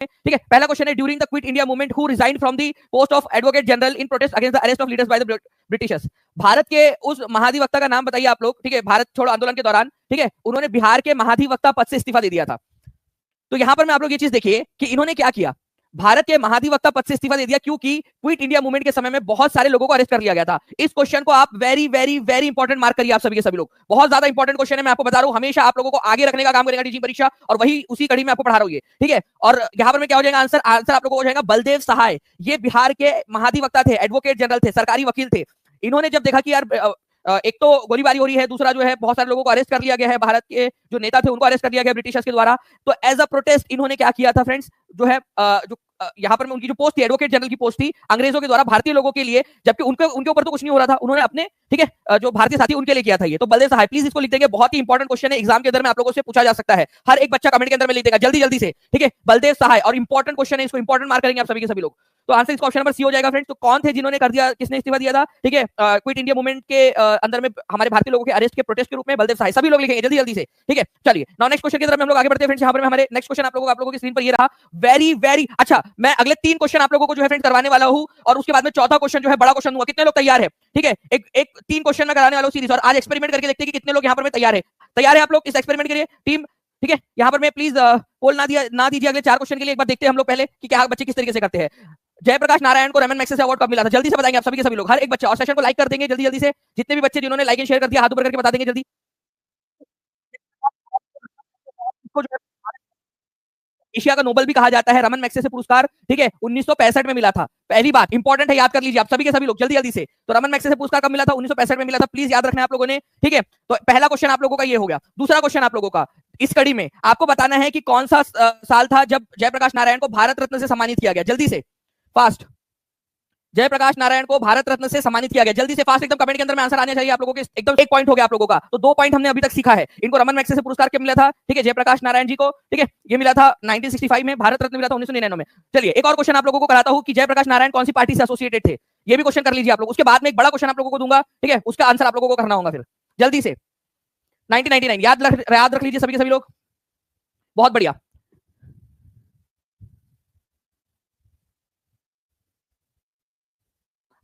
ठीक है, पहला क्वेश्चन है during the Quit India movement who resigned from the post of advocate general in protest against the arrest of leaders by the Britishers. भारत के उस महाधिवक्ता का नाम बताइए आप लोग। ठीक है, भारत छोड़ो आंदोलन के दौरान, ठीक है, उन्होंने बिहार के महाधिवक्ता पद से इस्तीफा दे दिया था। तो यहां पर मैं आप लोग ये चीज देखिए कि इन्होंने क्या किया, भारत के महाधिवक्ता पद से इस्तीफा दे दिया क्योंकि क्विट इंडिया मूवमेंट के समय में बहुत सारे लोगों को अरेस्ट कर लिया गया था। इस क्वेश्चन को आप very very very important mark करिए आप सभी के सभी लोग, बहुत ज्यादा इंपॉर्टेंट क्वेश्चन है। मैं आपको बता रहा हूं, हमेशा आप लोगों को आगे रखने का काम करेगा टीचिंग परीक्षा, और वही उसी कड़ी में आपको पढ़ा रहा हूं ये। ठीक है, और यहां पर मैं क्या हो जाएगा आंसर आप लोगों को हो जाएगा बलदेव सहाय। ये बिहार के महाधिवक्ता थे, एडवोकेट जनरल थे, सरकारी वकील थे। इन्होंने जब देखा कि यार एक तो गोलीबारी हो रही है, दूसरा जो है बहुत सारे लोगों को अरेस्ट कर लिया गया है, भारत के जो नेता थे उनको अरेस्ट कर लिया गया ब्रिटिशर्स के द्वारा, तो एज अ प्रोटेस्ट इन्होंने क्या किया था फ्रेंड्स, जो है यहाँ पर उनकी जो पोस्ट थी एडवोकेट जनरल की पोस्ट थी अंग्रेजों के द्वारा भारतीय लोगों के लिए, जबकि उनके ऊपर तो कुछ नहीं हो रहा था, उन्होंने अपने ठीक है जो भारतीय साथी उनके लिए किया था ये। तो बलदेव सहाय प्लीज इसको लिख देंगे, बहुत ही इंपॉर्टेंट क्वेश्चन है, एग्जाम के अंदर में आप लोगों से पूछा जा सकता है, हर एक बच्चा कमेंट के अंदर में लिख देगा जल्दी जल्दी से। ठीक है, बलदेव सहाय और इंपॉर्टेंट क्वेश्चन है, इसको इंपॉर्टेंट मार्क करेंगे आप सभी के सभी लोग। तो आंसर इसका ऑप्शन नंबर सी हो जाएगा फ्रेंड्स। तो कौन थे जिन्होंने कर दिया, किसने इस्तीफा दिया था? ठीक है, क्विट इंडिया मूवमेंट के अंदर में हमारे भारतीय लोगों के अरेस्ट के प्रोटेस्ट के रूप में बलदेव सहाय। सभी लोग लिखेंगे जल्दी जल्दी से। ठीक है, चलिए नाउ नेक्स्ट क्वेश्चन की तरफ हम लोग आगे बढ़ते हैं फ्रेंड्स। यहाँ पर हमारे नेक्स्ट क्वेश्चन आप लोगों की स्क्रीन पर ये रहा, वेरी वेरी अच्छा। मैं अगले 3 क्वेश्चन आप लोगों को जो है फ्रेंड्स करवाने वाला हूं, और उसके बाद में चौथा क्वेश्चन जो है बड़ा क्वेश्चन हुआ। कितने लोग तैयार है? ठीक है, एक 3 क्वेश्चन में कराने वाला हूं सीरीज, और आज एक्सपेरिमेंट करके देखते हैं कि कितने लोग यहाँ पर में तैयार है आप लोग इस एक्सपेरिमेंट के लिए टीम। ठीक है, यहाँ पर मैं प्लीज पोल ना दीजिए अगले 4 क्वेश्चन के लिए। एक बार देखते हैं हम लोग पहले कि क्या बच्चे किस तरीके से करते हैं। जयप्रकाश नारायण को रमन मैग्सेसे अवार्ड कब मिला था? जल्दी से बताएंगे आप सभी के सभी लोग, हर एक बच्चा, और सेशन को लाइक कर देंगे जल्दी जल्दी से। जितने भी बच्चे जिन्होंने लाइक एंड शेयर कर दिया हाथ ऊपर करके बता देंगे जल्दी। एशिया का नोबेल भी कहा जाता है, रमन मैग्सेसे पुरस्कार ठीक है 1965 में मिला था। पहली बात इंपॉर्टेंट है, याद कर लीजिए आप सभी के सभी लोग जल्दी जल्दी से। तो रमन मैग्सेसे पुरस्कार कब मिला था? 1965 में मिला था, प्लीज याद रखना आप लोगों ने। ठीक है, तो पहला क्वेश्चन आप लोगों का ये हो गया। दूसरा क्वेश्चन आप लोगों का इस कड़ी में आपको बताना है कि कौन सा साल था जब जयप्रकाश नारायण को भारत रत्न से सम्मानित किया गया। जल्दी से फास्ट, जयप्रकाश नारायण को भारत रत्न से सम्मानित किया गया। जल्दी से फास्ट एकदम कमेंट के अंदर में आंसर आने चाहिए आप लोगों के। एकदम 1 पॉइंट हो गया आप लोगों का, तो 2 पॉइंट हमने अभी तक सीखा है। इनको रमन मैग्सेसे पुरस्कार कब मिला था? ठीक है, जयप्रकाश नारायण जी को, ठीक है, ये मिला था 1965 में, भारत रत्न मिला था 1999 में। चलिए एक और क्वेश्चन आप लोगों को कराता हूं कि जयप्रकाश नारायण कौन सी पार्टी से एसोसिएटेड थे, ये भी क्वेश्चन कर लीजिए आप लोग। उसके बाद में एक बड़ा क्वेश्चन आप लोगों को दूंगा, ठीक है, उसका आंसर आप लोगों को करना होगा फिर जल्दी से। 1999 याद रख लीजिए सभी के सभी लोग, बहुत बढ़िया।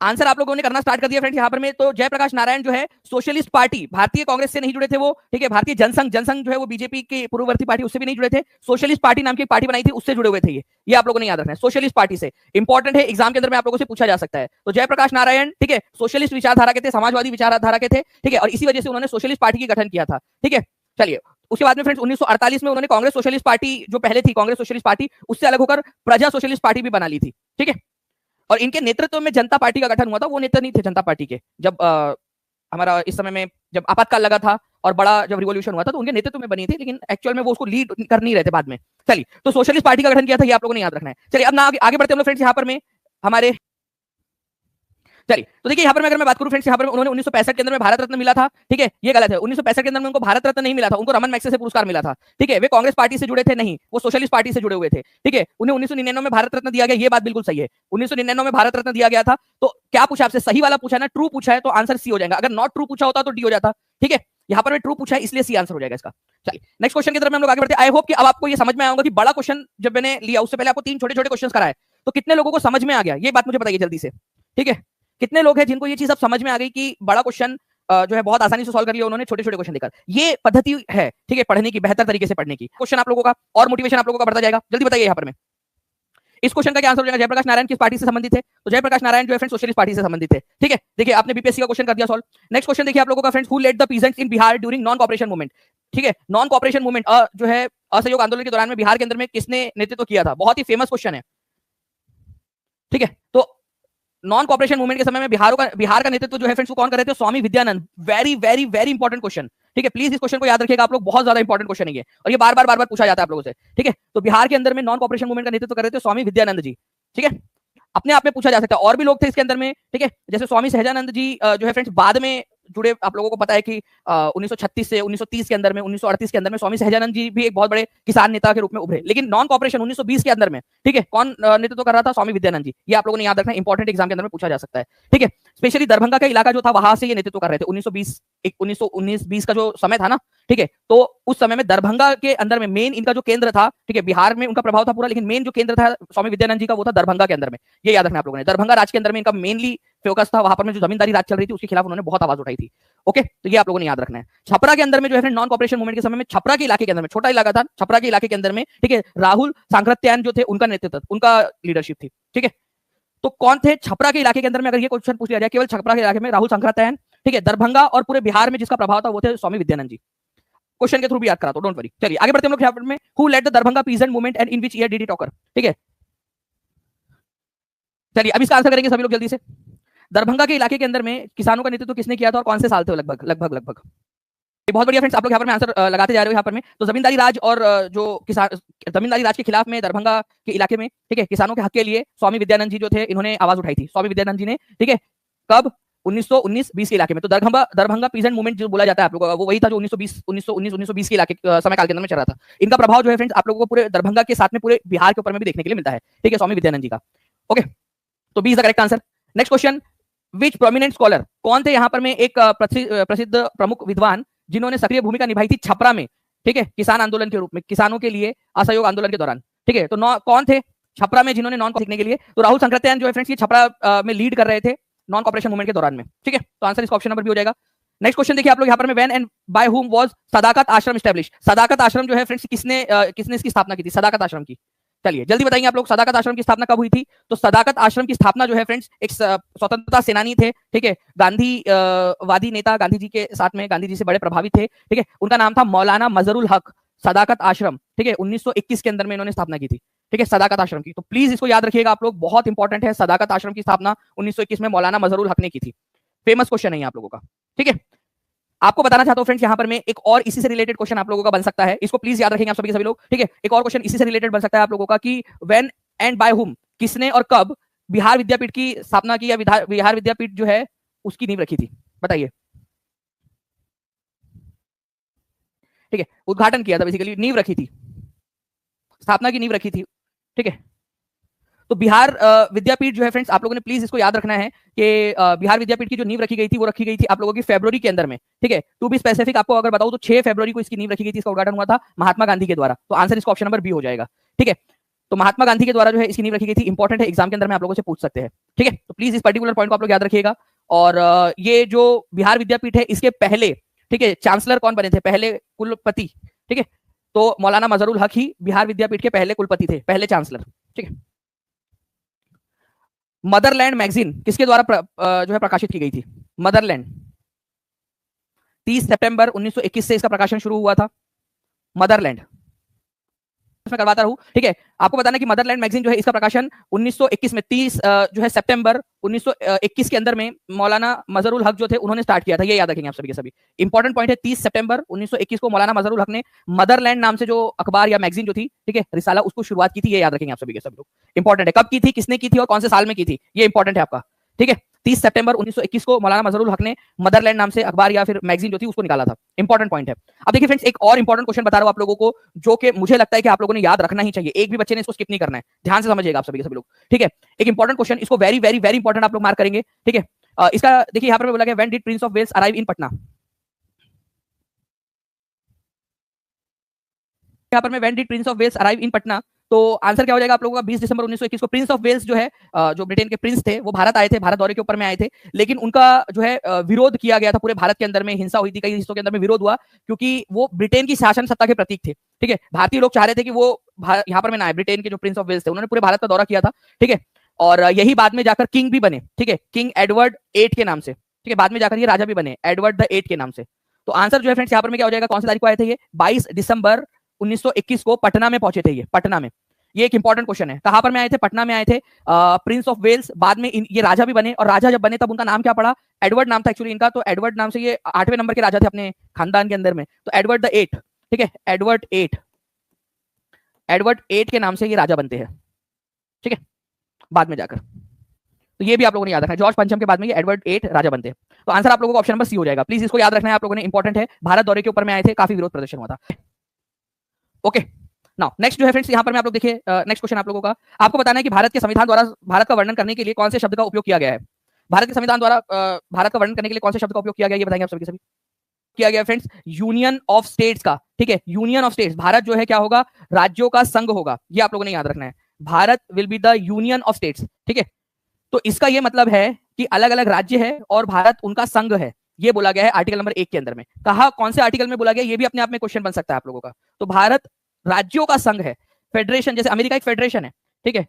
आंसर आप लोगों ने करना स्टार्ट कर दिया फ्रेंड्स यहाँ पर में। तो जयप्रकाश नारायण जो है सोशलिस्ट पार्टी, भारतीय कांग्रेस से नहीं जुड़े थे वो, ठीक है, भारतीय जनसंघ जो है वो बीजेपी की पूर्ववर्ती पार्टी, उससे भी नहीं जुड़े थे। सोशलिस्ट पार्टी नाम की पार्टी बनाई थी, उससे जुड़े हुए थे ये आप लोगों ने याद रखना है, सोशलिस्ट पार्टी से। इंपॉर्टेंट है, एग्जाम के अंदर में आप लोगों से पूछा जा सकता है। तो जयप्रकाश नारायण ठीक है सोशलिस्ट विचारधारा के थे, समाजवादी विचारधारा के थे, ठीक है, और इसी वजह से उन्होंने सोशलिस्ट पार्टी की गठन किया था। ठीक है, चलिए उसके बाद में फ्रेंड्स 1948 में उन्होंने कांग्रेस सोशलिस्ट पार्टी जो पहले थी, कांग्रेस सोशलिस्ट पार्टी, उससे अलग होकर प्रजा सोशलिस्ट पार्टी भी बना ली थी। ठीक है, और इनके नेतृत्व में जनता पार्टी का गठन हुआ था। वो नेता नहीं थे जनता पार्टी के, जब हमारा इस समय में जब आपातकाल लगा था और बड़ा जब रिवॉल्यूशन हुआ था तो उनके नेतृत्व में बनी थी, लेकिन एक्चुअल में वो उसको लीड कर नहीं रहे थे बाद में। चलिए, तो सोशलिस्ट पार्टी का गठन किया था, ये आप लोगों ने याद रखना है। चलिए अब ना आगे बढ़ते हम लोग फ्रेंड्स यहाँ पर में हमारे। चलिए तो देखिए यहाँ पर अगर मैं बात करूं फ्रेंड्स, यहाँ पर उन्होंने 1965 के अंदर में भारत रत्न मिला था। ठीक है, ये गलत है, 1965 के अंदर में उनको भारत रत्न नहीं मिला था, उनको रमन मैग्सेसे पुरस्कार मिला था। ठीक है, वे कांग्रेस पार्टी से जुड़े थे नहीं, वो सोशलिस्ट पार्टी से जुड़े हुए थे। ठीक है, उन्हें 1999 में भारत रत्न दिया गया, ये बात बिल्कुल सही है, 1999 में भारत रत्न दिया गया था। तो क्या पूछा आपसे? सही वाला पूछा ना, ट्रू पूछा है तो आंसर सी हो जाएगा। अगर नॉट ट्रू पूछा होता तो डी हो जाता। ठीक है, यहाँ पर ट्रू पूछा है इसलिए सी आंसर हो जाएगा इसका। चलिए नेक्स्ट क्वेश्चन की तरफ हम लोग आगे बढ़ते हैं। आई होप कि अब आपको ये समझ में आएगा कि बड़ा क्वेश्चन जब मैंने लिया उससे पहले आपको 3 छोटे छोटे क्वेश्चन कराए, तो कितने लोगों को समझ में आ गया ये बात मुझे बताइए जल्दी से। ठीक है, कितने लोग हैं जिनको ये चीज अब समझ में आ गई कि बड़ा क्वेश्चन जो है बहुत आसानी से सॉल्व कर लिया उन्होंने छोटे छोटे क्वेश्चन देकर। ये पद्धति है ठीक है पढ़ने की, बेहतर तरीके से पढ़ने की। क्वेश्चन आप लोगों का और मोटिवेशन आप लोगों का बढ़ता जाएगा। जल्दी बताइए यहाँ पर में इस क्वेश्चन का क्या आंसर हो जाएगा? जयप्रकाश नारायण किस पार्टी से संबंधित थे? तो जयप्रकाश नारायण जो है फ्रेंड्स सोशलिस्ट पार्टी से संबंधित थे। ठीक है, देखिए आपने बीपीएससी का क्वेश्चन कर दिया सॉल्व। नेक्स्ट क्वेश्चन देखिए आप लोगों का friends, who led the peasants in Bihar during non cooperation movement. ठीक है, नॉन कॉपरेशन मूवमेंट जो है असहयोग आंदोलन के दौरान में बिहार के अंदर में किसने नेतृत्व किया था? बहुत ही फेमस क्वेश्चन है। ठीक है, तो नॉन कॉपरेशन मूवमेंट के समय में बिहार का नेतृत्व जो है फ्रेंड्स वो कौन कर रहे थे? Swami Vidyanand. Very very very important question. ठीक है, प्लीज इस क्वेश्चन को याद रखिएगा आप लोग, बहुत ज्यादा इंपॉर्टेंट क्वेश्चन है ये, और ये बार बार पूछा जाता है आप लोगों से। ठीक है, तो बिहार के अंदर में नॉन कॉपरेशन मूवमेंट का नेतृत्व कर रहे थे स्वामी विद्यानंद जी। ठीक है, अपने आप में पूछा जा सकता है और भी लोग थे इसके अंदर में। ठीक है, जैसे स्वामी सहजानंद जी जो है फ्रेंड्स बाद में जुड़े, आप लोगों को पता है कि 1936 से 1930 के अंदर में 1938 के अंदर में स्वामी सहजानंद जी भी एक बहुत बड़े किसान नेता के रूप में उभरे। लेकिन नॉन कॉपरेशन 1920 के अंदर में ठीक है कौन नेतृत्व कर रहा था? स्वामी विद्यानंद जी। ये आप लोगों ने याद रखना, इंपॉर्टेंट एग्जाम के अंदर में पूछा जा सकता है। ठीक है, स्पेशली दरभंगा का इलाका जो था वहां से ये नेतृत्व कर रहे थे 1919-20 का जो समय था ना, ठीक है, तो उस समय में दरभंगा के अंदर में मेन इनका जो केंद्र था, ठीक है, बिहार में उनका प्रभाव था पूरा, लेकिन मेन जो केंद्र था स्वामी विद्यानंद जी का वो था दरभंगा के अंदर में। ये याद रखना आप लोगों ने, दरभंगा राज के अंदर में इनका मेनली फोकस था, वहां पर में जो जमींदारी राज चल रही थी उसके खिलाफ उन्होंने बहुत आवाज उठाई थी। ओके, तो ये आप लोगों ने याद रखना है। छपरा के अंदर में जो है नॉन कॉपरेशन मूवमेंट के समय में छपरा के इलाके के अंदर में, छोटा इलाका था, छपरा के इलाके के अंदर में, ठीक है, राहुल सांकृत्यायन जो थे उनका नेतृत्व, उनका लीडरशिप थी, ठीक है। तो कौन थे छपरा के इलाके के अंदर में, अगर ये क्वेश्चन पूछ लिया जाए, केवल छपरा के इलाके में राहुल सांकृत्यायन, ठीक है, दरभंगा और पूरे बिहार में जिसका प्रभाव था वो थे स्वामी विद्यानंद जी। क्वेश्चन के थ्रू भी याद करा तो डोंट वरी। चलिए आगे बढ़ते हैं हम लोग चैप्टर में। Who led the Darbhanga peasant movement and in which year did it occur, ठीक है। चलिए अब इसका आंसर करेंगे सभी लोग जल्दी से। दरभंगा के इलाके के अंदर में किसानों का नेतृत्व किसने किया था और कौन से साल थे लगभग लगभग लगभग। बहुत बढ़िया फ्रेंड्स, आप लोग यहाँ पर में आंसर लगाते जा रहे हो यहाँ पर में। तो जमींदारी राज और जो किसान जमींदारी राज के खिलाफ में दरभंगा के इलाके में, ठीक है, किसानों के हक के लिए स्वामी विद्यानंद जी जो थे इन्होंने आवाज उठाई थी। स्वामी विद्यानंद जी ने, ठीक है, कब 1919-20 के इलाके में। तो दरभंगा पीजेंट मूवमेंट जो बोला जाता है आप लोगों का, वो वही था जो 1919 के इलाके समय काल के अंदर में चल रहा था। इनका प्रभाव जो है फ्रेंड्स आप लोगों को पूरे दरभंगा के साथ में पूरे बिहार के ऊपर में भी देखने के लिए मिलता है, ठीक है, स्वामी विद्यानंद जी का। ओके, तो B is the correct answer. Next question, which prominent scholar, कौन थे यहाँ पर में एक प्रसिद्ध प्रमुख विद्वान जिन्होंने सक्रिय भूमिका निभाई थी छपरा में, ठीक है, किसान आंदोलन के रूप में, किसानों के लिए असहयोग आंदोलन के दौरान, ठीक है। तो कौन थे छपरा में जिन्होंने नॉन सीखने के लिए, तो राहुल सांकृत्यायन जो है फ्रेंड्स ये छपरा में लीड कर रहे थे नॉन कॉपरेशन मूवमेंट के दौरान में, ठीक है। तो आंसर इसका ऑप्शन नंबर बी हो जाएगा। नेक्स्ट क्वेश्चन देखिए आप लोग यहाँ पर में, when and by whom was Sadaqat Ashram establish. Sadaqat Ashram जो है फ्रेंड्स किसने इसकी स्थापना की थी, सदाकत आश्रम की। चलिए जल्दी बताएंगे आप लोग, सदाकत आश्रम की स्थापना कब हुई थी। तो सदाकत आश्रम की स्थापना जो है फ्रेंड्स एक स्वतंत्रता सेनानी थे, ठीक है, गांधी वादी नेता, गांधी जी के साथ में गांधी जी से बड़े प्रभावित थे, ठीक है, उनका नाम था मौलाना मजरुल हक। सदाकत आश्रम, ठीक है, 1921 के अंदर में इन्होंने स्थापना की थी, ठीक है, सदाकत आश्रम की। तो प्लीज इसको याद रखिएगा आप लोग, बहुत इंपॉर्टेंट है। सदाकत आश्रम की स्थापना 1921 में मौलाना मजरुल हक ने की थी। फेमस क्वेश्चन है आप लोगों का, ठीक है। आपको बताना चाहता हूं फ्रेंड्स यहाँ पर में एक और इसी से रिलेटेड क्वेश्चन आप लोगों का बन सकता है, इसको प्लीज याद रखेंगे आप सभी के सभी लोग, ठीक है। एक और क्वेश्चन इसी से रिलेटेड बन सकता है आप लोगों का कि व्हेन एंड बाय हुम, किसने और कब बिहार विद्यापीठ की स्थापना की, या बिहार विद्यापीठ जो है उसकी नींव रखी थी, बताइए। ठीक है, उद्घाटन किया था, बेसिकली नींव रखी थी, स्थापना की नींव रखी थी, ठीक है। तो बिहार विद्यापीठ जो है फ्रेंड्स आप लोगों ने प्लीज इसको याद रखना है कि बिहार विद्यापीठ की जो नींव रखी गई थी वो रखी गई थी आप लोगों की फरवरी के अंदर में, ठीक है। टू बी स्पेसिफिक आपको अगर बताऊं तो 6 फरवरी को इसकी नींव रखी गई थी, इसका उद्घाटन हुआ था महात्मा गांधी के द्वारा। तो आंसर इसका ऑप्शन नंबर बी हो जाएगा, ठीक है। तो महात्मा गांधी के द्वारा जो है इसकी नींव रखी गई थी, इंपॉर्टेंट है, एग्जाम के अंदर में आप लोगों से पूछ सकते हैं, ठीक है। तो प्लीज इस पर्टिकुलर पॉइंट को आप लोग याद रखिएगा। और ये जो बिहार विद्यापीठ है इसके पहले, ठीक है, चांसलर कौन बने थे, पहले कुलपति, ठीक है, तो मौलाना मजरुल हक ही बिहार विद्यापीठ के पहले कुलपति थे, पहले चांसलर, ठीक है। मदरलैंड मैगजीन किसके द्वारा जो है प्रकाशित की गई थी, मदरलैंड। 30 सितंबर 1921 से इसका प्रकाशन शुरू हुआ था, मदरलैंड मैं करवाता रहूं, ठीक है। आपको बताना कि मदरलैंड मैगजीन जो है इसका प्रकाशन 1921 में 30 जो है सितंबर 1921 के अंदर में मौलाना मजरुल हक जो थे उन्होंने स्टार्ट किया था। ये याद रखेंगे आप सभी के सभी, इंपॉर्टेंट पॉइंट है। 30 सितंबर 1921 को मौलाना मजरुल हक ने मदरलैंड नाम से जो अखबार या मैगजीन जो थी, ठीक है, रिसाला, उसको शुरुआत की थी। ये याद रखेंगे आप सभी के सभी लोग, इंपॉर्टेंट है। कब की थी, किसने की थी और कौन से साल में की थी, ये इंपॉर्टेंट है आपका, ठीक है। 30 सितंबर 1921 को मौलाना मजरुल हक ने मदरलैंड नाम से अखबार या फिर मैगजीन जो थी उसको निकाला था, इंपॉर्टेंट पॉइंट है। अब देखिए फ्रेंड्स एक और इंपॉर्टेंट क्वेश्चन बता रहा हूं आप लोगों को, जो कि मुझे लगता है कि आप लोगों ने याद रखना ही चाहिए, एक भी बच्चे ने इसको स्किप नहीं करना है, ध्यान से समझिएगा आप सभी के सभी लोग, ठीक है। एक इंपॉर्टेंट क्वेश्चन, इसको वेरी वेरी वेरी इंपॉर्टेंट आप लोग मार्क करेंगे, ठीक है। इसका देखिए यहाँ पर बोला गया, when did Prince of Wales arrive in Patna. यहाँ पर मैं when did Prince of Wales arrive in Patna, तो आंसर क्या हो जाएगा आप लोगों का, 20 दिसंबर 1921 को प्रिंस ऑफ वेल्स जो है जो ब्रिटेन के प्रिंस थे वो भारत आए थे, भारत दौरे के ऊपर में आए थे। लेकिन उनका जो है विरोध किया गया था, पूरे भारत के अंदर में हिंसा हुई थी, कई हिस्सों के अंदर में विरोध हुआ, क्योंकि वो ब्रिटेन की शासन सत्ता के प्रतीक थे, ठीक है। भारतीय लोग चाह रहे थे कि वो यहाँ पर में ना आए, ब्रिटेन के जो प्रिंस ऑफ वेल्स थे उन्होंने पूरे भारत का दौरा किया था, ठीक है। और यही बाद में जाकर किंग भी बने, ठीक है, किंग एडवर्ड 8 के नाम से, ठीक है, बाद में जाकर ये राजा भी बने एडवर्ड द 8 के नाम से। तो आंसर जो है फ्रेंड्स यहाँ पर में क्या हो जाएगा, कौन सी तारीख को आए थे ये, 22 दिसंबर 1921 को पटना में पहुंचे थे ये, पटना में। ये एक इंपॉर्टेंट क्वेश्चन है, कहां पर में आए थे, पटना में आए थे। प्रिंस ऑफ वेल्स, बाद में ये राजा भी बने, और राजा जब बने तब उनका नाम क्या पड़ा, एडवर्ड नाम था एक्चुअली इनका। तो एडवर्ड नाम से ये 8वें नंबर के राजा थे अपने खानदान के अंदर में, तो एडवर्ड द 8, ठीक है, एडवर्ड 8 के नाम से ये राजा बनते हैं, ठीक है, बाद में जाकर। तो ये भी आप लोगों ने याद रखना है, जॉर्ज पंचम के बाद में ये एडवर्ड 8 राजा बनते हैं। तो आंसर आप लोगों को ऑप्शन नंबर सी हो जाएगा, प्लीज इसको याद रखना है आप लोगों ने, इंपॉर्टेंट है। भारत दौरे के ऊपर में आए थे, काफी विरोध प्रदर्शन हुआ था, ओके। नाउ नेक्स्ट जो है फ्रेंड्स यहाँ पर मैं आप लोग देखिए, नेक्स्ट क्वेश्चन आप लोगों का, आपको बताना है कि भारत के संविधान द्वारा भारत का वर्णन करने के लिए कौन से शब्द का उपयोग किया गया है। भारत के संविधान द्वारा भारत का वर्णन करने के लिए कौन से शब्द का उपयोग किया गया, ये बताएंगे आप सभी के सभी। किया गया फ्रेंड्स यूनियन ऑफ स्टेट्स का, ठीक है, यूनियन ऑफ स्टेट्स। भारत जो है क्या होगा, राज्यों का संघ होगा, ये आप लोगों ने याद रखना है। Bharat will be the union of states, ठीक है। तो इसका ये मतलब है कि अलग अलग राज्य है और भारत उनका संघ है, ये बोला गया है आर्टिकल नंबर 1 के अंदर में। कहा कौन से आर्टिकल में बोला गया, ये भी अपने आप में क्वेश्चन बन सकता है आप लोगों का। तो भारत राज्यों का संघ है, फेडरेशन, जैसे अमेरिका एक फेडरेशन है, ठीक है,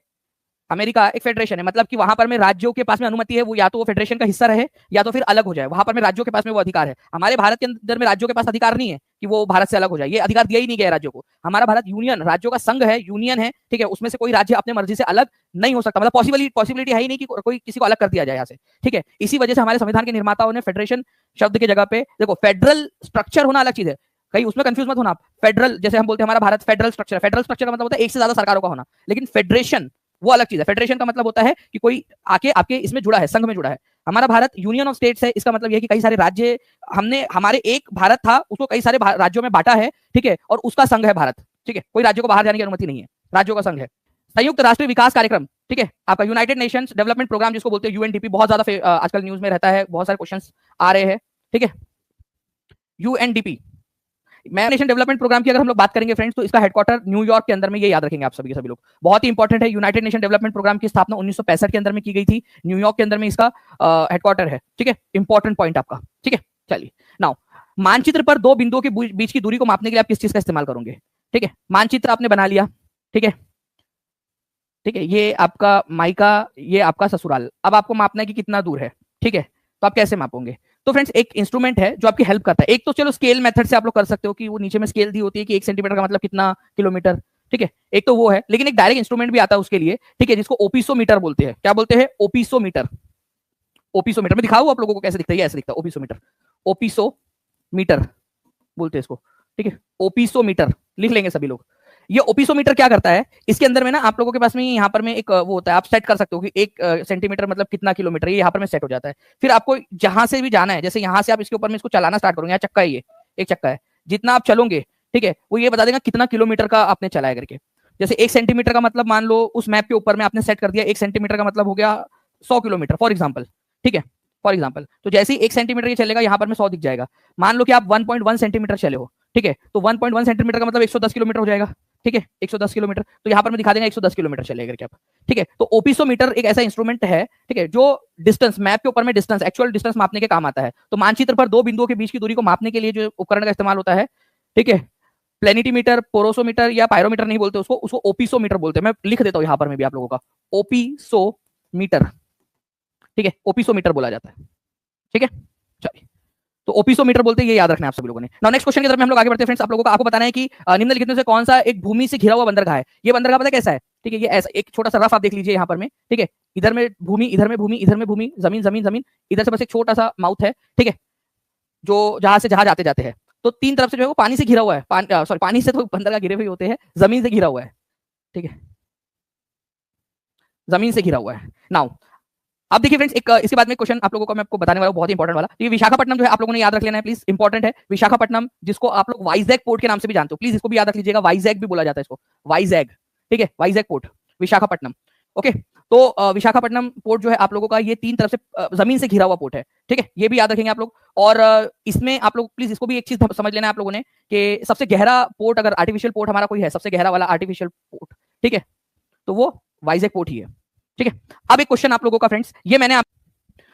अमेरिका एक फेडरेशन है, मतलब कि वहां पर में राज्यों के पास में अनुमति है, वो या तो वो फेडरेशन का हिस्सा रहे या तो फिर अलग हो जाए, वहां पर में राज्यों के पास में वो अधिकार है। हमारे भारत के अंदर में राज्यों के पास अधिकार नहीं है कि वो भारत से अलग हो जाए, ये अधिकार दिया ही नहीं गया राज्यों को। हमारा भारत यूनियन, राज्यों का संघ है, यूनियन है, ठीक है, उसमें से कोई राज्य अपने मर्जी से अलग नहीं हो सकता, मतलब पॉसिबिलिटी है ही नहीं कि कोई किसी को अलग कर दिया जाए यहाँ से, ठीक है। इसी वजह से हमारे संविधान के निर्माताओं ने फेडरेशन शब्द की जगह पे, देखो फेडरल स्ट्रक्चर होना अलग चीज है, कहीं उसमें कंफ्यूज मत होना आप। फेडरल जैसे हम बोलते हैं हमारा Bharat federal structure, federal structure का मतलब होता है एक से ज्यादा सरकारों का होना, लेकिन फेडरेशन वो अलग चीज है। फेडरेशन का मतलब होता है कि कोई आके आपके इसमें जुड़ा है, संघ में जुड़ा है। हमारा भारत यूनियन ऑफ स्टेट्स है, इसका मतलब यह कि कई सारे राज्य, हमने हमारे एक भारत था उसको कई सारे राज्यों में बांटा है, ठीक है, और उसका संघ है भारत, ठीक है, कोई राज्यों को बाहर जाने की अनुमति नहीं है, राज्यों का संघ है। संयुक्त राष्ट्रीय विकास कार्यक्रम, ठीक है, आपका यूनाइटेड नेशंस डेवलपमेंट प्रोग्राम जिसको बोलते हैं यूएनडीपी, बहुत ज्यादा आजकल न्यूज में रहता है, बहुत सारे क्वेश्चंस आ रहे हैं, ठीक है। यूएनडीपी नेशन डेवलपमेंट प्रोग्राम की अगर हम लोग बात करेंगे फ्रेंड्स, तो इसका हेडक्वार्टर न्यूयॉर्क के अंदर में, ये याद रखेंगे आप सभी के सभी लोग, बहुत ही इंपॉर्टेंट है। यूनाइटेड नेशन डेवलपमेंट प्रोग्राम की स्थापना 1965 के अंदर में की गई थी, न्यूयॉर्क के अंदर में इसका हेडक्वार्टर है, ठीक है, इंपॉर्टेंट पॉइंट आपका, ठीक है। चलिए नाउ, मानचित्र पर दो बिंदुओं के बीच की दूरी को मापने के लिए आप किस चीज का इस्तेमाल करोगे, ठीक है। मानचित्र आपने बना लिया, ठीक है, ठीक है, ये आपका मायका, ये आपका ससुराल, अब आपको मापना है कि कितना दूर है, ठीक है। तो आप कैसे मापोगे, तो फ्रेंड्स एक इंस्ट्रूमेंट है जो आपकी हेल्प करता है। एक तो चलो स्केल मेथड से आप लोग कर सकते हो कि वो नीचे में स्केल दी होती है कि 1 सेंटीमीटर का मतलब कितना किलोमीटर, ठीक है, एक तो वो है, लेकिन एक डायरेक्ट इंस्ट्रूमेंट भी आता है उसके लिए, ठीक है, जिसको ओपिसोमीटर बोलते हैं। क्या बोलते हैं, ओपिसोमीटर। ओपिसोमीटर में दिखाऊं आप लोगों को कैसे दिखता है, ऐसे दिखता है ओपिसोमीटर, ओपिसोमीटर बोलते हैं इसको, ठीक है, ओपिसोमीटर लिख लेंगे सभी लोग। ये ओपिसोमीटर क्या करता है, इसके अंदर में ना आप लोगों के पास में यहाँ पर में एक वो होता है, आप सेट कर सकते हो कि 1 सेंटीमीटर मतलब कितना किलोमीटर, ये यहाँ पर में सेट हो जाता है। फिर आपको जहां से भी जाना है, जैसे यहाँ से आप इसके ऊपर में इसको चलाना स्टार्ट करोगे, यहाँ चक्का है, ये एक चक्का है, जितना आप चलोगे, ठीक है, वो ये बता देगा कितना किलोमीटर का आपने चलाया करके। जैसे 1 सेंटीमीटर का मतलब मान लो उस मैप के ऊपर में आपने सेट कर दिया, 1 सेंटीमीटर का मतलब हो गया 100 किलोमीटर फॉर एग्जाम्पल, ठीक है, फॉर एग्जाम्पल। तो जैसे ही 1 सेंटीमीटर ये चलेगा, यहाँ पर में 100 दिख जाएगा। मान लो कि आप 1.1 सेंटीमीटर चले हो, ठीक है, तो 1.1 सेंटीमीटर का मतलब 110 किलोमीटर हो जाएगा, ठीक है, 110 किलोमीटर, तो यहाँ पर मैं दिखा देगा 110 किलोमीटर चलेगा क्या, ठीक है। तो ओपिसोमीटर एक ऐसा इंस्ट्रूमेंट है, ठीक है, जो डिस्टेंस, मैप के ऊपर में डिस्टेंस, एक्चुअल डिस्टेंस मापने के काम आता है। तो मानचित्र पर दो बिंदुओं के बीच की दूरी को मापने के लिए जो उपकरण का इस्तेमाल होता है, ठीक है, प्लेनिटीमीटर, पोरोसोमीटर या पायरोमीटर नहीं बोलते उसको, उसको ओपिसोमीटर बोलते हैं। मैं लिख देता हूँ यहाँ पर में भी आप लोगों का, ओपिसोमीटर, ठीक है, ओपिसोमीटर बोला जाता है, ठीक है। चलिए, तो ओपिसोमीटर बोलते हैं, ये याद रखना है आप सभी लोगों ने। नाउ नेक्स्ट क्वेश्चन की तरफ हम लोग आगे बढ़ते हैं फ्रेंड्स। आप लोगों को आपको बताना है कि निम्नलिखित में से कौन सा एक भूमि से घिरा हुआ बंदरगाह है। ये बंदरगाह पता कैसा है, ठीक है, ये ऐसा एक छोटा सा रफ आप देख लीजिए यहाँ पर में, ठीक है, इधर में भूमि, इधर में भूमि, इधर में भूमि, जमीन जमीन जमीन, इधर से बस एक छोटा सा माउथ है, ठीक है, जो जहां से जहाज आते जाते हैं। तो 3 तरफ से जो है वो पानी से घिरा हुआ है, सॉरी पानी से तो बंदरगाह घिरे हुए होते हैं, जमीन से घिरा हुआ है, ठीक है, जमीन से घिरा हुआ है। नाउ अब देखिए फ्रेंड्स, एक इसके बाद में क्वेश्चन आप लोगों को मैं आपको बताने वाला हूं, बहुत इंपॉर्टेंट वाला। ये विशाखापट्टनम जो है आप लोगों ने याद रख लेना है प्लीज, इंपॉर्टेंट है विशाखापट्टनम, जिसको आप लोग वाइजैग पोर्ट के नाम से भी जानते हो, प्लीज इसको भी याद रख लीजिएगा, वाइजैग भी बोला जाता है इसको, वाइजैग, ठीक है, वाइजैग पोर्ट, विशाखापट्टनम, ओके। तो विशाखापट्टनम पोर्ट जो है आप लोगों का, ये 3 तरफ से जमीन से घिरा हुआ पोर्ट है, ठीक है, ये भी याद रखेंगे आप लोग। और इसमें आप लोग प्लीज इसको भी एक चीज समझ लेना है आप लोगों ने कि सबसे गहरा पोर्ट, अगर आर्टिफिशियल पोर्ट हमारा कोई है, सबसे गहरा वाला आर्टिफिशियल पोर्ट, ठीक है, तो वो वाइजैग पोर्ट ही है, ठीक है। अब एक क्वेश्चन आप लोगों का फ्रेंड्स, ये मैंने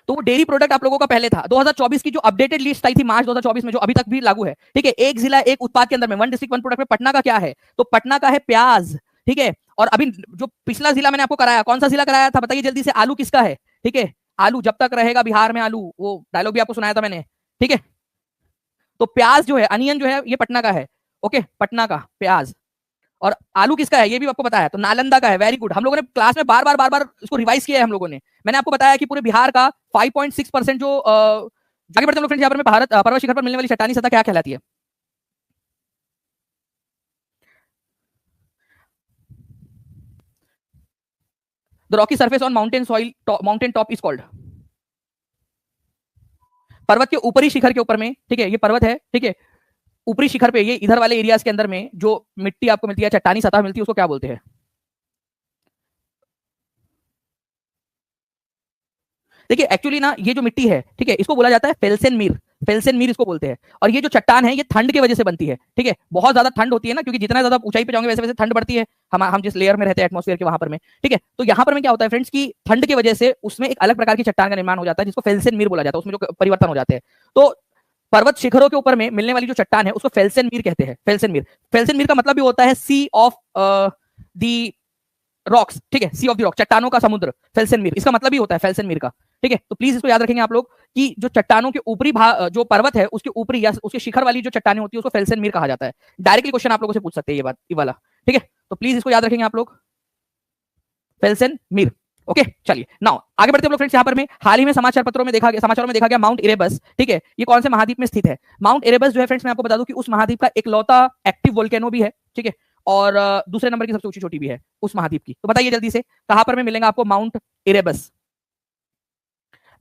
तो वो डेयरी प्रोडक्ट आप लोगों का पहले था, 2024 की जो अपडेटेड लिस्ट आई थी मार्च 2024 में, जो अभी तक भी लागू है, ठीक है, एक जिला एक उत्पाद के अंदर में, 1 डिस्ट्रिक्ट 1 प्रोडक्ट में पटना का क्या है, तो पटना का है प्याज, ठीक है। और अभी जो पिछला जिला मैंने आपको कराया, कौन सा जिला कराया था बताइए जल्दी से, आलू किसका है, ठीक है, आलू जब तक रहेगा बिहार में आलू, वो डायलॉग भी आपको सुनाया था मैंने, ठीक है। तो प्याज जो है, अनियन जो है, ये पटना का है, ओके, पटना का प्याज। और आलू किसका है ये भी आपको बताया, तो नालंदा का है, वेरी गुड। हम लोगों ने क्लास में बार बार इसको रिवाइज किया है हम लोगों ने। मैंने आपको बताया कि पूरे बिहार का 5.6% जो आगे बढ़ते हैं लोग फ्रेंड्स, यहाँ पर भारत पर्वत शिखर पर मिलने वाली चट्टानी सतह क्या कहलाती है, the Rocky surface on mountain soil, mountain top is called, पर्वत के ऊपरी शिखर के ऊपर में, ठीक है, ये पर्वत है, ठीक है, ऊपरी शिखर पे, ये इधर वाले एरियाज के अंदर में जो मिट्टी आपको मिलती है, चट्टानी सतह मिलती है, उसको क्या बोलते हैं, देखिए एक्चुअली ना ये जो मिट्टी है, ठीक है, इसको बोला जाता है फेल्सेनमीर, फेल्सेनमीर इसको बोलते हैं। और ये जो चट्टान है ये ठंड की वजह से बनती है, ठीक है, बहुत ज्यादा ठंड होती है ना, क्योंकि जितना ज्यादा ऊंचाई पे जाओगे वैसे वैसे ठंड बढ़ती है, हम जिस लेयर में रहते हैं एटमॉस्फेयर के वहां पर में, ठीक है। तो यहाँ पर में क्या होता है फ्रेंड्स की ठंड की वजह से उसमें एक अलग प्रकार की चट्टान का निर्माण हो जाता है जिसको फेल्सेनमीर बोला जाता है, उसमें जो परिवर्तन हो जाते हैं। तो पर्वत शिखरों के ऊपर में मिलने वाली जो चट्टान है उसको फेल्सेनमीर कहते हैं, फेल्सेनमीर। फेल्सेनमीर का मतलब भी होता है सी ऑफ दी रॉक्स, ठीक है, सी ऑफ द रॉक, चट्टानों का समुद्र, फेल्सेनमीर इसका मतलब ही होता है फेल्सेनमीर का, ठीक है। तो प्लीज इसको याद रखेंगे आप लोग कि जो चट्टानों के ऊपरी भाग जो पर्वत है उसके ऊपरी या उसके शिखर वाली जो चट्टानें होती है उसको फेल्सेनमीर कहा जाता है। डायरेक्टली क्वेश्चन आप लोगों से पूछ सकते हैं ये बात, ये वाला, ठीक है। तो प्लीज इसको याद रखेंगे आप लोग, फेल्सेनमीर। ओके चलिए नाउ आगे बढ़ते हैं हम लोग फ्रेंड्स। यहाँ पर में हाल ही में समाचारों में देखा गया माउंट इरेबस, ठीक है, ये कौन से महाद्वीप में स्थित है? माउंट इरेबस जो है फ्रेंड्स मैं आपको बता दूं कि उस महाद्वीप का इकलौता एक्टिव वोल्केनो भी है, ठीक है, और दूसरे नंबर की सबसे ऊंची चोटी भी है उस महाद्वीप की। तो बताइए जल्दी से कहां पर में मिलेगा आपको माउंट इरेबस?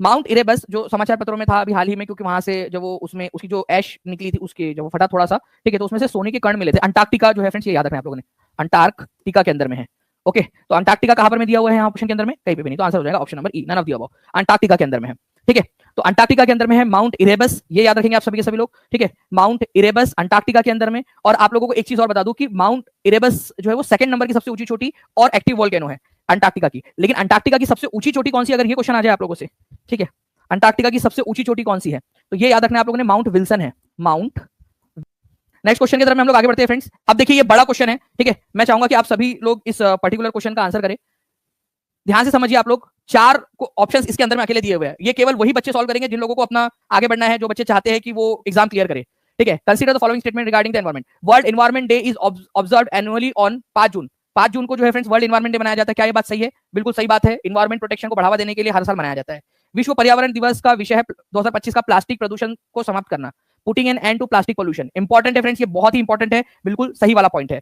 माउंट इरेबस जो समाचार पत्रों में था अभी हाल ही में, क्योंकि वहां से जब वो उसमें उसकी जो ऐश निकली थी उसके जब वो फटा थोड़ा सा, ठीक है, तो उसमें से सोने के कण मिले थे। अंटार्कटिका जो है फ्रेंड्स ये याद रखना आप लोगों ने, अंटार्कटिका के अंदर में है। ओके तो अंटार्कटिका कहां पर में दिया हुआ है यहाँ ऑप्शन के अंदर में? कहीं पे भी नहीं, तो आंसर हो जाएगा option number E, none of the above. Antarctica के अंदर में है, ठीक है। तो अंटार्कटिका के अंदर में है माउंट इरेबस, ये याद रखेंगे आप सभी के सभी लोग, ठीक है, माउंट इरेबस अंटार्कटिका के अंदर में। और आप लोगों को एक चीज और बता दूं कि माउंट इरेबस जो है वो सेकंड नंबर की सबसे ऊंची चोटी और एक्टिव वोल्केनो है अंटार्कटिका की। लेकिन अंटार्कटिका की सबसे ऊंची चोटी कौन सी, अगर ये क्वेश्चन आ जाए आप लोगों से, ठीक है, अंटार्कटिका की सबसे ऊंची चोटी कौन सी है, तो ये याद रखना आप लोगों ने, माउंट विल्सन है, माउंट। नेक्स्ट क्वेश्चन की तरफ हम लोग आगे बढ़ते हैं फ्रेंड्स। अब देखिए ये बड़ा क्वेश्चन है, ठीक है, मैं चाहूंगा कि आप सभी लोग इस पर्टिकुलर क्वेश्चन का आंसर करें। ध्यान से समझिए आप लोग, चार ऑप्शंस इसके अंदर में अकेले दिए हुए हैं, ये केवल वही बच्चे सॉल्व करेंगे जिन लोगों को अपना आगे बढ़ना है, जो बच्चे चाहते हैं कि वो एग्जाम क्लियर करें, ठीक है। Consider the following statement regarding the environment. World environment day is observed annually on 5 जून। 5 जून को जो है फ्रेंड्स वर्ल्ड एनवायरमेंट डे मनाया जाता है। क्या ये बात सही है? बिल्कुल सही बात है। एनवायरमेंट प्रोटेक्शन को बढ़ावा देने के लिए हर साल मनाया जाता है। विश्व पर्यावरण दिवस का विषय है 2025 का प्लास्टिक प्रदूषण को समाप्त करना, putting an end to plastic pollution. Important है फ्रेंड्स, ये बहुत ही इंपॉर्टेंट है, बिल्कुल सही वाला पॉइंट है।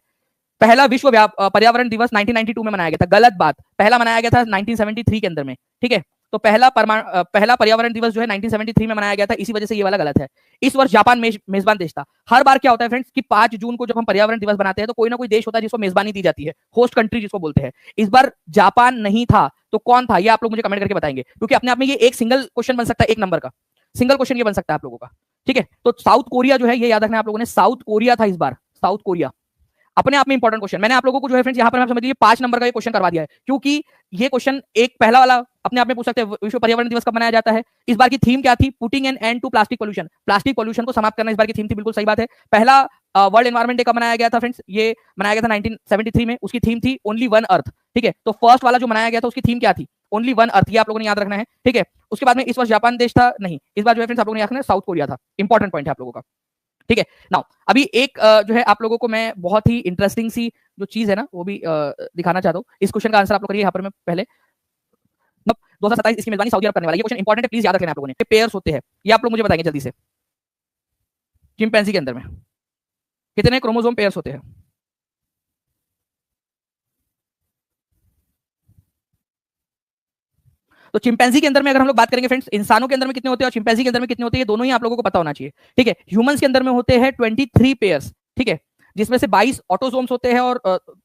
पहला विश्व पर्यावरण दिवस 1992 में मनाया गया था, गलत बात, पहला मनाया गया था 1973 के अंदर में, ठीक है। तो पहला पर्यावरण दिवस जो है 1973 में मनाया गया था, इसी वजह से ये वाला गलत है। इस वर्ष जापान मेजबान देश था। हर बार क्या होता है फ्रेंड्स कि 5 जून को जब हम पर्यावरण दिवस बनाते हैं तो कोई ना कोई देश होता है जिसको मेजबानी दी जाती है, होस्ट कंट्री जिसको बोलते हैं। इस बार जापान नहीं था, तो कौन था ये आप लोग मुझे कमेंट करके बताएंगे, क्योंकि अपने आप में ये एक सिंगल क्वेश्चन बन सकता है, एक नंबर का सिंगल क्वेश्चन ये बन सकता है आप लोगों का, ठीक है। तो साउथ कोरिया जो है ये याद रखना आप लोगों ने, साउथ कोरिया था इस बार, साउथ कोरिया। अपने आप में इंपॉर्टेंट क्वेश्चन, मैंने आप लोगों को जो है फ्रेंड्स यहाँ पर समझ लीजिए 5 नंबर का ये क्वेश्चन करवा दिया है, क्योंकि ये क्वेश्चन एक पहला वाला अपने आप में पूछ सकते हैं, विश्व पर्यावरण दिवस कब मनाया जाता है। इस बार की थीम क्या थी? Putting an end to plastic pollution, plastic pollution को समाप्त करना इस बार की थीम थी, बिल्कुल सही बात है। पहला वर्ल्ड एनवायरमेंट डे कब मनाया गया था फ्रेंड्स? ये मनाया गया था 1973 में, उसकी थीम थी ओनली वन अर्थ, ठीक है। तो फर्स्ट वाला जो मनाया गया था उसकी थीम क्या थी? ओनली वन अर्थ, ये आप लोगों ने याद रखना है, ठीक है। उसके बाद में इस वर्ष जापान देश था नहीं, इस बार जो है फ्रेंड्स आप लोगों ने याद रखना है साउथ कोरिया था। इंपॉर्टेंट पॉइंट है आप लोगों का, ठीक है। नाउ अभी एक जो है आप लोगों को मैं बहुत ही इंटरेस्टिंग सी जो चीज है ना वो भी दिखाना चाहता हूँ। इस क्वेश्चन का आंसर आप लोग करिए यहाँ पर मैं पहले। 2027 इसकी मेजबानी सऊदी अरब करने वाला है। ये क्वेश्चन इंपॉर्टेंट है, प्लीज याद रखना आप लोगों ने। पेयर्स होते हैं ये आप लोग मुझे बताएंगे जल्दी से, चिंपैंजी के अंदर में कितने क्रोमोसोम पेयर्स होते हैं? तो चिंपैंजी के अंदर में अगर हम लोग बात करेंगे फ्रेंड्स, इंसानों के अंदर में कितने होते हैं और चिंपैंजी के अंदर में कितने होते हैं, दोनों ही आप लोगों को पता होना चाहिए, ठीक है। ह्यूमंस के अंदर में होते हैं 23 पेयर्स, ठीक है, जिसमें से 22 ऑटोसोम्स होते हैं और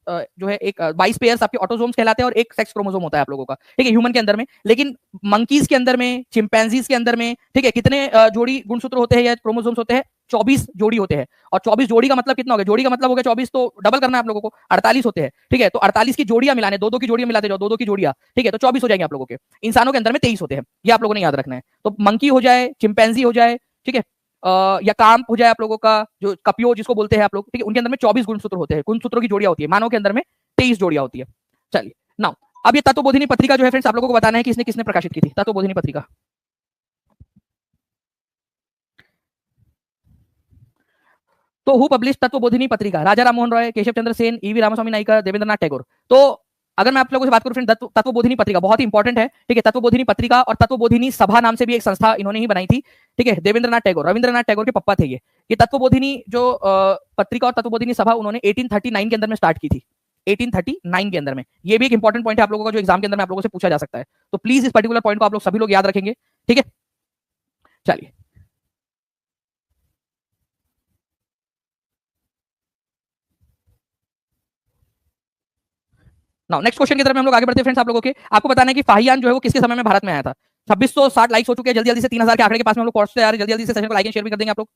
जो है एक 22 पेयर्स आपके ऑटोसोम्स कहलाते हैं और एक सेक्स क्रोमोसोम होता है आप लोगों का, ठीक है, ह्यूमन के अंदर में। लेकिन मंकीज के अंदर में, चिंपैंजीज के अंदर में, ठीक है, कितने जोड़ी गुणसूत्र होते हैं या क्रोमोसोम्स होते हैं? 24 जोड़ी होते हैं। और 24 जोड़ी का मतलब कितना हो गया? जोड़ी का मतलब हो गया 24, तो डबल करना है आप लोगों को, 48 होते हैं, ठीक है। तो 48 की जोड़ियां मिलाने, दो दो की जोड़ियां मिलाते जाओ, दो दो की जोड़ियां, ठीक है, तो 24 हो जाएंगे आप लोगों के। इंसानों के अंदर में 23 होते हैं, ये आप लोगों ने याद रखना है। तो मंकी हो जाए, चिंपैंजी हो जाए, ठीक है, या काम हो जाए आप लोगों का, जो कपियो जिसको बोलते हैं आप लोग, ठीक है, उनके अंदर में 24 गुणसूत्र होते हैं, गुणसूत्रों की जोड़ियां होती है। मानव के अंदर में 23 जोड़ियां होती है। चलिए नाउ अब ये तत्वबोधिनी पत्रिका जो है फ्रेंड्स आप लोगों को बताना है कि इसने किसने प्रकाशित की थी, तत्वबोधिनी पत्रिका। तो हु पब्लिश तत्वबोधिनी पत्रिका? राजा राममोहन रॉय, केशव चंद्र सेन, ईवी रामास्वामी नायकर, देवेंद्रनाथ टैगोर। तो अगर मैं आप लोगों से बात करूं फ्रेंड, तत्वबोधिनी पत्रिका बहुत ही इंपॉर्टेंट है, ठीक है। तत्वबोधिनी पत्रिका और तत्वबोधिनी सभा नाम से भी एक संस्था इन्होंने ही बनाई थी, ठीक है। देवेंद्रनाथ टैगोर, रविंद्रनाथ टैगोर के पप्पा थे ये तत्वबोधिनी जो पत्रिका और तत्वबोधिनी सभा उन्होंने 1839 के अंदर में स्टार्ट की थी, 1839 के अंदर में। ये भी एक इंपॉर्टेंट पॉइंट है आप लोगों का, जो एग्जाम के अंदर में आप लोगों से पूछा जा सकता है। तो प्लीज इस पर्टिकुलर पॉइंट को आप लोग सभी लोग याद रखेंगे, ठीक है। चलिए नाउ नेक्स्ट क्वेश्चन की तरफ हम लोग आगे बढ़ते हैं फ्रेंड्स। आप लोगों के आपको बताना है कि फाहियान जो है वो किसके समय में भारत में आया था। 2660 लाइक्स हो चुके हैं, जल्दी जल्दी से 3000 के आंकड़े के पास में हम लोग पहुंचते जा रहे हैं, जल्दी जल्दी से सेशन को लाइक एंड शेयर भी कर देंगे आप लोग।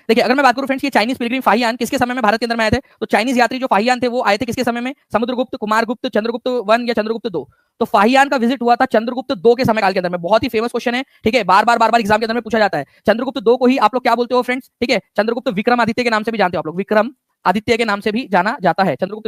देखिए अगर मैं बात करूं फ्रेंड्स ये चाइनीज पिलग्रिम फाहियान किसके समय में भारत के अंदर में आए थे, तो चाइनीज यात्री जो फाहियान थे वो आए थे किसके समय में, समुद्रगुप्त, कुमारगुप्त, चंद्रगुप्त 1 या चंद्रगुप्त 2। तो फाहियान का विजिट हुआ था चंद्रगुप्त 2 के समय काल के अंदर में। बहुत ही फेमस क्वेश्चन है, ठीक है, बार बार एग्जाम के अंदर में पूछा जाता है। चंद्रगुप्त 2 को ही आप लोग क्या बोलते हो फ्रेंड्स, ठीक है, चंद्रगुप्त विक्रम आदित्य के नाम से भी जानते हो आप लोग, विक्रम आदित्य के नाम से भी जाना जाता है चंद्रगुप्त